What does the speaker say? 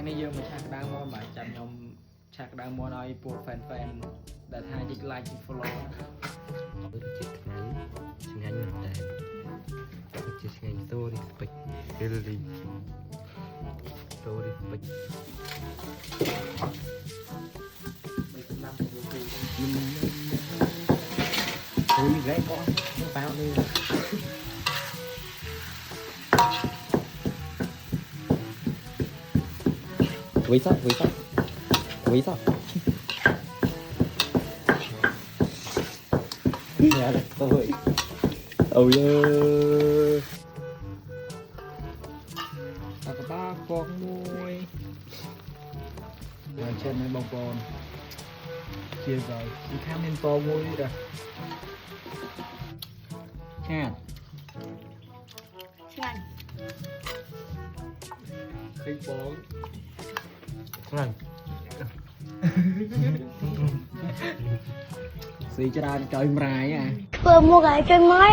នេះយើងមកឆាកដើមមកបាទចាំខ្ញុំឆាកដើមមកឲ្យពួក fan ដែលថាជីក like ជីក follow ជាតិថ្ងៃឆ្ងាញ់មែនតើជាឆ្ងាញ់សូរីស្ពេចគេលីសូរីស្ពេចមិនសំណាប់ទៅយូរ អូយរ៉េកោប៉ៅនេះវីសnhà này tôi ôi ơiតែកបាកងមួយហើយចេញនៅបងប្អូនជាហើយពីខាងមានពងមួយដែរឆាត ឆ្ងាញ់ ឃើញពង nhanh ស៊ីច្រើនចុយម្រាយអា ធ្វើមកឲ្យជួយម៉ៃ